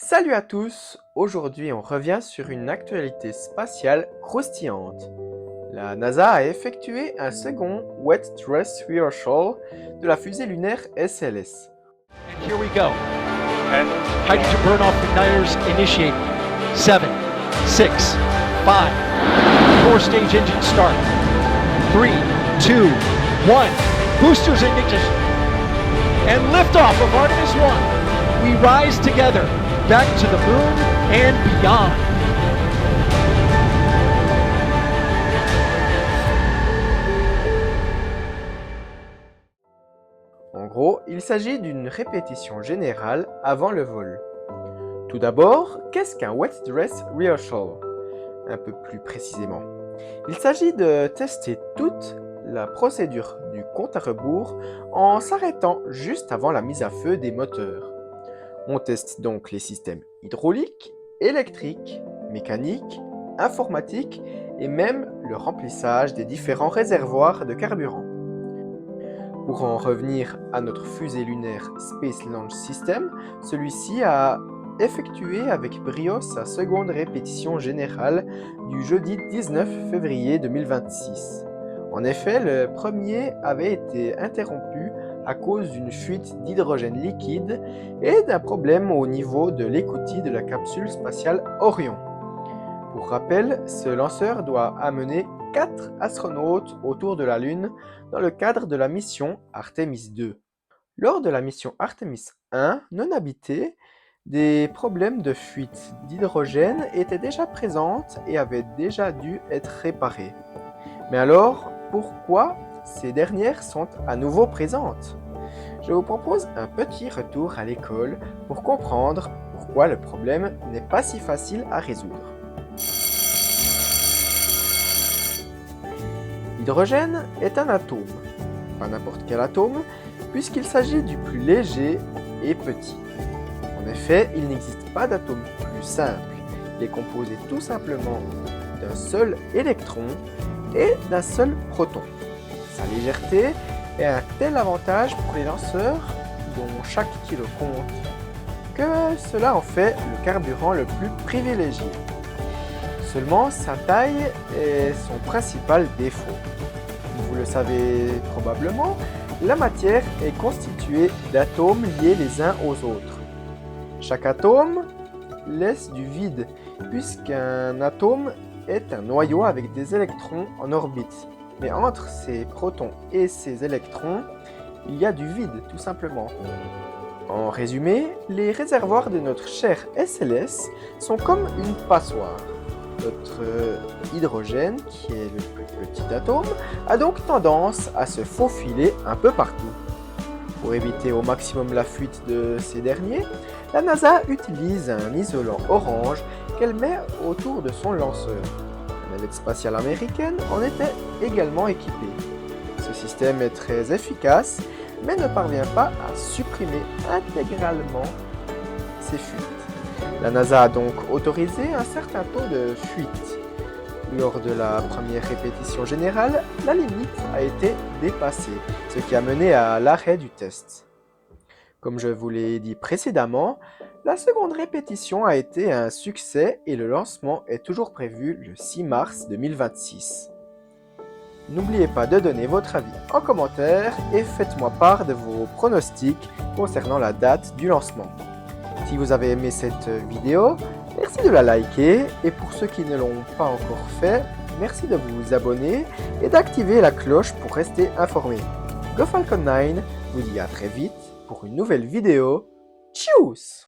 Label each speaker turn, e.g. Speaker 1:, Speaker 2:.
Speaker 1: Salut à tous! Aujourd'hui, on revient sur une actualité spatiale croustillante. La NASA a effectué un second Wet Dress Rehearsal de la fusée lunaire SLS.
Speaker 2: And here we go. Hydrogen burn-off igniters initiated. 7, 6, 5. Four-stage engine start. 3, 2, 1. Boosters in ignition. And liftoff of Artemis 1. We rise together back to the moon and beyond.
Speaker 1: En gros, il s'agit d'une répétition générale avant le vol. Tout d'abord, qu'est-ce qu'un Wet Dress Rehearsal? Un peu plus précisément. Il s'agit de tester toute la procédure du compte à rebours en s'arrêtant juste avant la mise à feu des moteurs. On teste donc les systèmes hydrauliques, électriques, mécaniques, informatiques et même le remplissage des différents réservoirs de carburant. Pour en revenir à notre fusée lunaire Space Launch System, celui-ci a effectué avec brio sa seconde répétition générale du jeudi 19 février 2026. En effet, le premier avait été interrompu à cause d'une fuite d'hydrogène liquide et d'un problème au niveau de l'écoutille de la capsule spatiale Orion. Pour rappel, ce lanceur doit amener 4 astronautes autour de la Lune dans le cadre de la mission Artemis 2. Lors de la mission Artemis 1 non habitée, des problèmes de fuite d'hydrogène étaient déjà présentes et avaient déjà dû être réparés. Mais alors, pourquoi ces dernières sont à nouveau présentes? Je vous propose un petit retour à l'école pour comprendre pourquoi le problème n'est pas si facile à résoudre. L'hydrogène est un atome, pas n'importe quel atome, puisqu'il s'agit du plus léger et petit. En effet, il n'existe pas d'atome plus simple. Il est composé tout simplement d'un seul électron et d'un seul proton. Sa légèreté est un tel avantage pour les lanceurs, dont chaque kilo compte, que cela en fait le carburant le plus privilégié. Seulement, sa taille est son principal défaut. Vous le savez probablement, la matière est constituée d'atomes liés les uns aux autres. Chaque atome laisse du vide, puisqu'un atome est un noyau avec des électrons en orbite. Mais entre ces protons et ces électrons, il y a du vide, tout simplement. En résumé, les réservoirs de notre cher SLS sont comme une passoire. Notre hydrogène, qui est le plus petit atome, a donc tendance à se faufiler un peu partout. Pour éviter au maximum la fuite de ces derniers, la NASA utilise un isolant orange qu'elle met autour de son lanceur. La navette spatiale américaine en était également équipée. Ce système est très efficace, mais ne parvient pas à supprimer intégralement ces fuites. La NASA a donc autorisé un certain taux de fuite. Lors de la première répétition générale, la limite a été dépassée, ce qui a mené à l'arrêt du test. Comme je vous l'ai dit précédemment, la seconde répétition a été un succès et le lancement est toujours prévu le 6 mars 2026. N'oubliez pas de donner votre avis en commentaire et faites-moi part de vos pronostics concernant la date du lancement. Si vous avez aimé cette vidéo, merci de la liker et pour ceux qui ne l'ont pas encore fait, merci de vous abonner et d'activer la cloche pour rester informé. GoFalcon9 vous dit à très vite pour une nouvelle vidéo. Tchuss!